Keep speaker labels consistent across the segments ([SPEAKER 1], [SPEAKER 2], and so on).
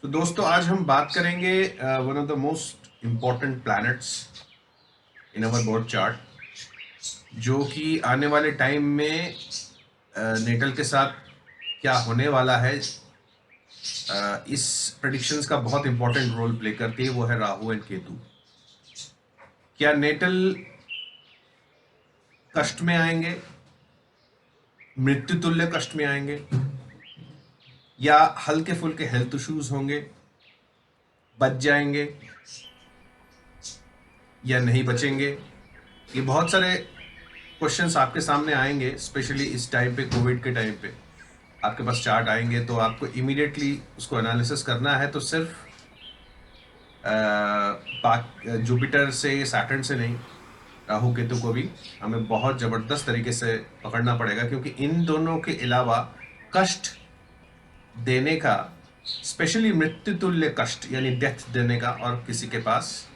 [SPEAKER 1] तो दोस्तों आज हम बात करेंगे one of the most important planets in our birth chart, जो कि आने वाले टाइम में नेटल के साथ क्या होने वाला है, इस प्रेडिक्शंस का बहुत इंपॉर्टेंट रोल प्ले करती है। वो है राहु एंड केतु। क्या नेटल कष्ट में आएंगे, मृत्यु तुल्य कष्ट में आएंगे, या हल्के फुल्के हेल्थ इश्यूज होंगे, बच जाएंगे या नहीं बचेंगे? ये बहुत सारे क्वेश्चंस आपके सामने आएंगे, स्पेशली इस टाइम पे, कोविड के टाइम पे। आपके पास चार्ट आएंगे तो आपको इमीडिएटली उसको एनालिसिस करना है, तो सिर्फ जुपिटर से, सैटर्न से नहीं, राहु केतु को भी हमें बहुत ज़बरदस्त तरीके से पकड़ना पड़ेगा, क्योंकि इन दोनों के अलावा कष्ट देने का, स्पेशली मृत्यु तुल्य कष्ट यानी डेथ देने का, और किसी के पास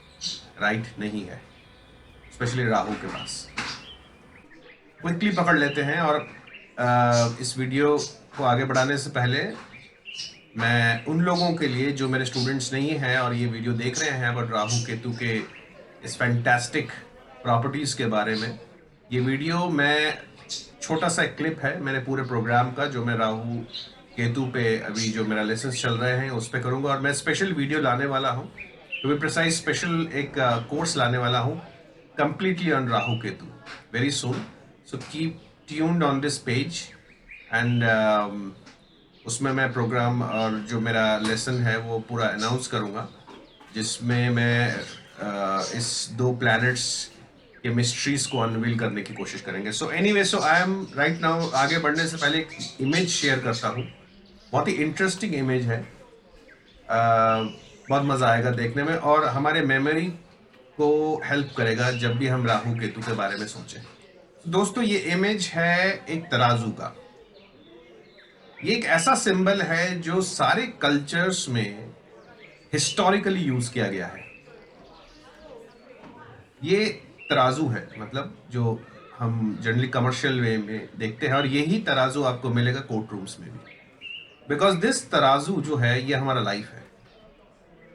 [SPEAKER 1] राइट नहीं है, स्पेशली राहु के पास। क्विकली पकड़ लेते हैं। और इस वीडियो को आगे बढ़ाने से पहले मैं उन लोगों के लिए जो मेरे स्टूडेंट्स नहीं हैं और ये वीडियो देख रहे हैं बट राहु केतु के इस फैंटास्टिक प्रॉपर्टीज़ के बारे में, ये वीडियो मैं छोटा सा एक क्लिप है मेरे पूरे प्रोग्राम का, जो मैं राहु केतु पे अभी जो मेरा लेसन्स चल रहे हैं उस पर करूँगा। और मैं स्पेशल वीडियो लाने वाला हूँ, टू बी प्रिसाइज स्पेशल एक कोर्स लाने वाला हूँ completely on Rahu Ketu very soon. So keep tuned on this page and उसमें मैं प्रोग्राम और जो मेरा लेसन है वो पूरा अनाउंस करूँगा, जिसमें मैं इस दो प्लैनेट्स के मिस्ट्रीज को अनवील करने की कोशिश करेंगे। So anyway, so I am right now, आगे बढ़ने से पहले एक इमेज शेयर करता हूँ। बहुत ही इंटरेस्टिंग इमेज है, बहुत मज़ा आएगा देखने में और हमारे मेमोरी को हेल्प करेगा जब भी हम राहु केतु के बारे में सोचें। दोस्तों, ये इमेज है एक तराजू का। ये एक ऐसा सिंबल है जो सारे कल्चर्स में हिस्टोरिकली यूज किया गया है। ये तराजू है, मतलब जो हम जनरली कमर्शियल वे में देखते हैं, और यही तराजू आपको मिलेगा कोर्ट रूम्स में भी, बिकॉज दिस तराजू जो है ये हमारा लाइफ है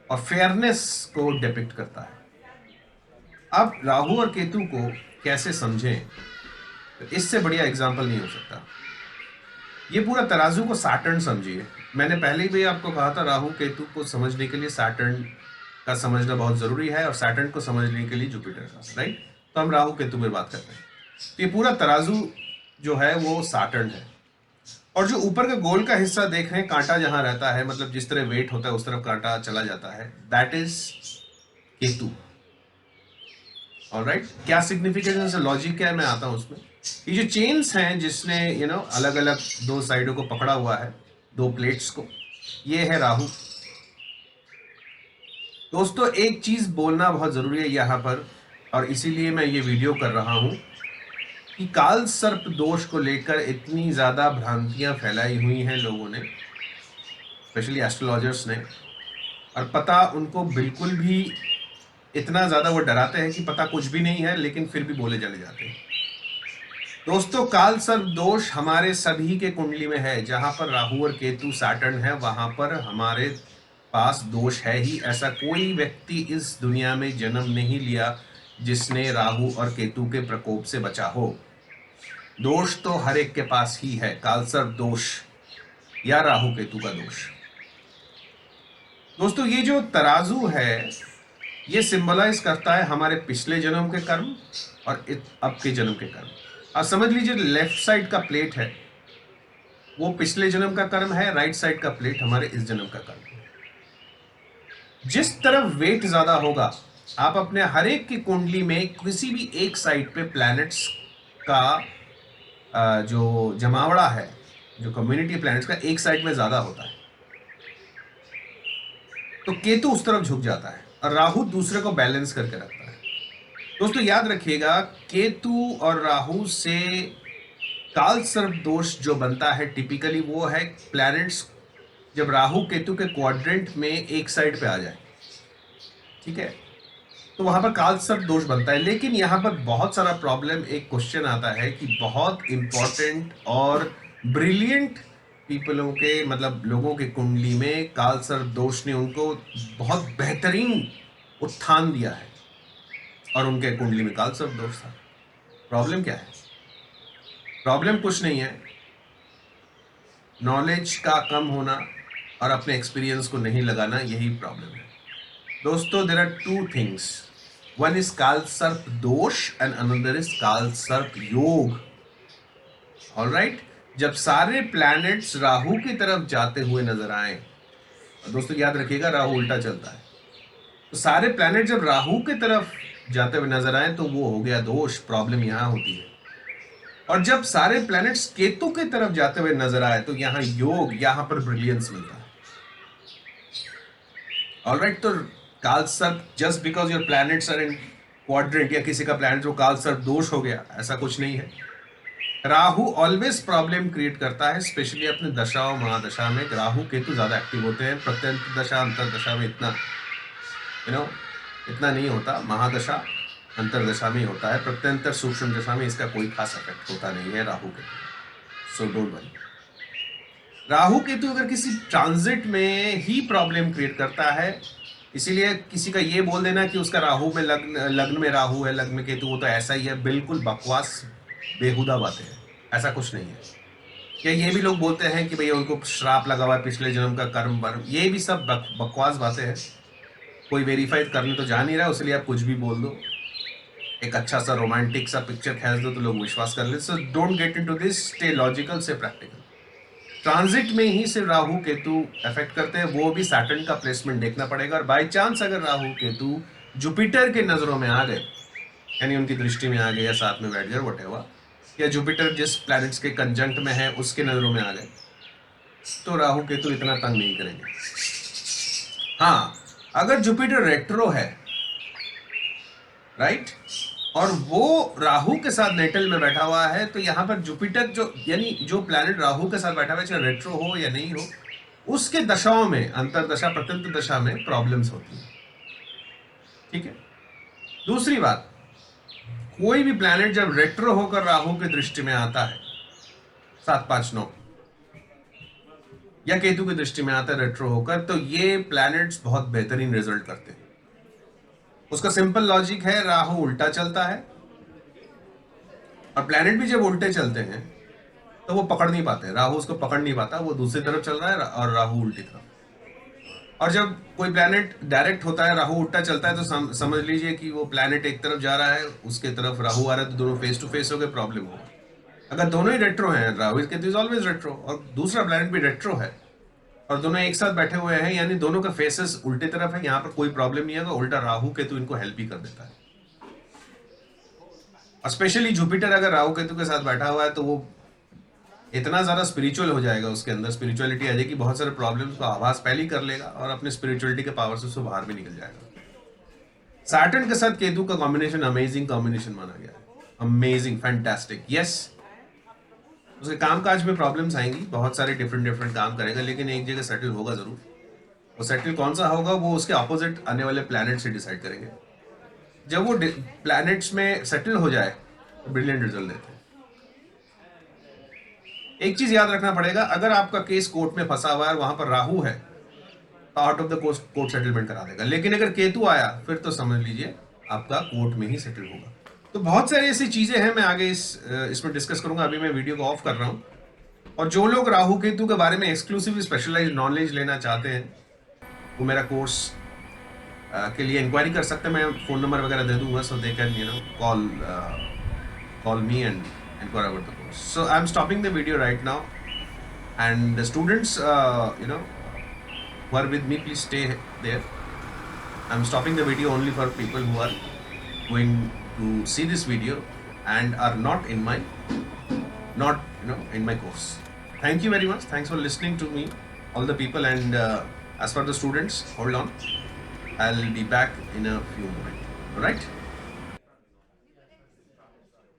[SPEAKER 1] और फेयरनेस को डिपिक्ट करता है। अब राहु और केतु को कैसे समझें, तो इससे बढ़िया एग्जाम्पल नहीं हो सकता। ये पूरा तराजू को सैटर्न समझिए। मैंने पहले भी आपको कहा था, राहु केतु को समझने के लिए सैटर्न का समझना बहुत ज़रूरी है, और सैटर्न को समझने के लिए जुपिटर का, राइट। तो हम राहु केतु में बात करते हैं। तो ये पूरा तराजू जो है वो सैटर्न है, और जो ऊपर का गोल का हिस्सा देख रहे हैं, कांटा जहाँ रहता है, मतलब जिस तरह वेट होता है उस तरफ कांटा चला जाता है, दैट इज केतु। ऑलराइट, क्या सिग्निफिकेंस है, लॉजिक क्या है, मैं आता हूं उसमें। ये जो चेन्स हैं जिसने अलग अलग दो साइडों को पकड़ा हुआ है, दो प्लेट्स को, ये है राहु। दोस्तों, एक चीज बोलना बहुत जरूरी है यहाँ पर, और इसीलिए मैं ये वीडियो कर रहा हूं, कि काल सर्प दोष को लेकर इतनी ज्यादा भ्रांतियां फैलाई हुई हैं लोगों ने, स्पेशली एस्ट्रोलॉजर्स ने, और पता उनको बिल्कुल भी, इतना ज़्यादा वो डराते हैं कि पता कुछ भी नहीं है, लेकिन फिर भी बोले चले जाते हैं। दोस्तों, काल सर्प दोष हमारे सभी के कुंडली में है। जहां पर राहु और केतु सैटर्न है, वहां पर हमारे पास दोष है ही। ऐसा कोई व्यक्ति इस दुनिया में जन्म नहीं लिया जिसने राहु और केतु के प्रकोप से बचा हो। दोष तो हर एक के पास ही है, काल सर्प दोष या राहु केतु का दोष। दोस्तों, ये जो तराजू है ये सिंबलाइज करता है हमारे पिछले जन्म के कर्म और अब के जन्म के कर्म। अब समझ लीजिए, लेफ्ट साइड का प्लेट है वो पिछले जन्म का कर्म है, राइट साइड का प्लेट हमारे इस जन्म का कर्म है। जिस तरफ वेट ज्यादा होगा, आप अपने हर एक की कुंडली में किसी भी एक साइड पे प्लैनेट्स का जो जमावड़ा है, जो कम्युनिटी प्लैनेट्स का एक साइड में ज्यादा होता है, तो केतु उस तरफ झुक जाता है और राहु दूसरे को बैलेंस करके रखता है। दोस्तों, याद रखिएगा, केतु और राहु से काल सर्प दोष जो बनता है टिपिकली, वो है प्लैनेट्स जब राहु केतु के क्वाड्रेंट में एक साइड पे आ जाए, ठीक है, तो वहां पर काल सर्प दोष बनता है। लेकिन यहाँ पर बहुत सारा प्रॉब्लम, एक क्वेश्चन आता है कि बहुत इंपॉर्टेंट और ब्रिलियंट पीपलों के मतलब लोगों की कुंडली में काल सर्प दोष ने उनको बहुत बेहतरीन उत्थान दिया है और उनके कुंडली में काल सर्प दोष था। प्रॉब्लम क्या है? प्रॉब्लम कुछ नहीं है, नॉलेज का कम होना और अपने एक्सपीरियंस को नहीं लगाना, यही प्रॉब्लम है दोस्तों। There are two things, one is kaal sarp दोष एंड अनदर इज काल सर्प योग। ऑलराइट, जब सारे प्लैनेट्स राहु की तरफ जाते हुए नजर आए, दोस्तों याद रखिएगा राहु उल्टा चलता है, तो सारे प्लैनेट जब राहु की तरफ जाते हुए नजर आए तो वो हो गया दोष, प्रॉब्लम यहां होती है। और जब सारे प्लैनेट्स केतु की तरफ जाते हुए नजर आए तो यहां योग, यहां पर ब्रिलियंस मिलता है। ऑलराइट, तो kaal sarp, just because your planets are in quadrant या किसी का प्लैनेट जो काल सर्प दोष हो गया, ऐसा कुछ नहीं है। राहु ऑलवेज प्रॉब्लम क्रिएट करता है, स्पेशली अपने दशा और महादशा में राहु केतु ज्यादा एक्टिव होते हैं। प्रत्यंत दशा अंतरदशा में इतना इतना नहीं होता, महादशा अंतरदशा में ही होता है। प्रत्यंतर सूक्ष्म दशा में इसका कोई खास इफेक्ट होता नहीं है Rahu Ketu, so don't worry. Rahu Ketu अगर किसी ट्रांजिट में ही प्रॉब्लम क्रिएट करता है, इसीलिए किसी का ये बोल देना कि उसका राहु में लग्न में राहु है, लग्न में केतु, वो तो ऐसा ही है, बिल्कुल बकवास बेहुदा बातें हैं, ऐसा कुछ नहीं है। क्या ये भी लोग बोलते हैं कि भैया उनको श्राप लगा हुआ है, पिछले जन्म का कर्म वर्म, ये भी सब बकवास बातें हैं। कोई वेरीफाई करने तो जा नहीं रहा, उसलिए आप कुछ भी बोल दो, एक अच्छा सा रोमांटिक सा पिक्चर खींच दो तो लोग विश्वास कर ले। So don't get into this, stay logical से प्रैक्टिकल। ट्रांजिट में ही सिर्फ राहु केतु अफेक्ट करते हैं, वो भी सैटर्न का प्लेसमेंट देखना पड़ेगा। और बाई चांस अगर राहु केतु जुपिटर के नजरों में आ गए, यानी उनकी दृष्टि में आ गए या साथ में बैठ गए, व्हाटएवर, या जुपिटर जिस प्लैनेट्स के कंजंक्ट में है उसके नजरों में आ गए, तो राहु केतु इतना तंग नहीं करेंगे। हाँ, अगर जुपिटर रेट्रो है, राइट, और वो राहु के साथ नेटल में बैठा हुआ है, तो यहां पर जुपिटर जो, यानी जो प्लैनेट राहु के साथ बैठा हुआ है, चाहे रेट्रो हो या नहीं हो, उसके दशाओं में, अंतरदशा प्रत्यंत दशा में प्रॉब्लम्स होती है। ठीक है। दूसरी बात, कोई भी प्लैनेट जब रेट्रो होकर राहु की दृष्टि में आता है 759 या केतु की दृष्टि में आता है रेट्रो होकर, तो ये प्लैनेट्स बहुत बेहतरीन रिजल्ट करते हैं। उसका सिंपल लॉजिक है, राहु उल्टा चलता है और प्लैनेट भी जब उल्टे चलते हैं तो वो पकड़ नहीं पाते, राहु उसको पकड़ नहीं पाता, वो दूसरी तरफ चल रहा है और राहु उल्टी तरफ। और जब कोई प्लैनेट डायरेक्ट होता है, राहु उल्टा चलता है, तो समझ लीजिए कि वो प्लैनेट एक तरफ जा रहा है, उसके तरफ राहु आ रहा है, तो दोनों फेस टू फेस हो गए, प्रॉब्लम होगा। अगर दोनों ही रेट्रो हैं, Rahu Ketu is always retro, और दूसरा प्लैनेट भी रेट्रो है और दोनों एक साथ बैठे हुए हैं, यानी दोनों का फेसेस उल्टे तरफ है, यहाँ पर कोई प्रॉब्लम नहीं है, तो उल्टा राहु केतु इनको हेल्प ही कर देता है। और स्पेशली जुपिटर अगर राहु केतु के साथ बैठा हुआ है तो वो इतना ज्यादा स्पिरिचुअल हो जाएगा, उसके अंदर स्पिरिचुअलिटी आ जाएगी, बहुत सारे प्रॉब्लम्स का आभास पहले ही कर लेगा और अपने स्पिरिचुअलिटी के पावर से उसको बाहर भी निकल जाएगा। सैटर्न के साथ केतु का कॉम्बिनेशन अमेजिंग कॉम्बिनेशन माना गया है, अमेजिंग, फैंटास्टिक। यस, उसके कामकाज में प्रॉब्लम्स आएंगी, बहुत सारे डिफरेंट काम करेगा, लेकिन एक जगह सेटल होगा जरूर। वो सेटल कौन सा होगा, वो उसके ऑपोजिट आने वाले प्लैनेट से डिसाइड करेंगे। जब वो प्लैनेट्स में सेटल हो जाए तो ब्रिलियंट रिजल्ट देते हैं। एक चीज याद रखना पड़ेगा, अगर आपका केस कोर्ट में फंसा हुआ है, वहां पर राहु है, तो out of the court settlement करा देगा, लेकिन अगर केतु आया फिर तो समझ लीजिए आपका कोर्ट में ही सेटल होगा। तो बहुत सारी ऐसी चीजें हैं, मैं आगे इसमें डिस्कस करूंगा, अभी मैं वीडियो को ऑफ कर रहा हूं। और जो लोग राहु केतु के बारे में एक्सक्लूसिव स्पेशलाइज्ड नॉलेज लेना चाहते हैं, वो मेरा कोर्स के लिए इंक्वायरी कर सकते हैं, मैं फोन नंबर वगैरह दे दूंगा, so they can call me and inquire about the course. So I'm stopping the video right now, and the students who are with me, please stay there. I'm stopping the video only for people who are going to see this video and are not in my course. Thank you very much. Thanks for listening to me, all the people, and as for the students, hold on, I'll be back in a few moments. All right.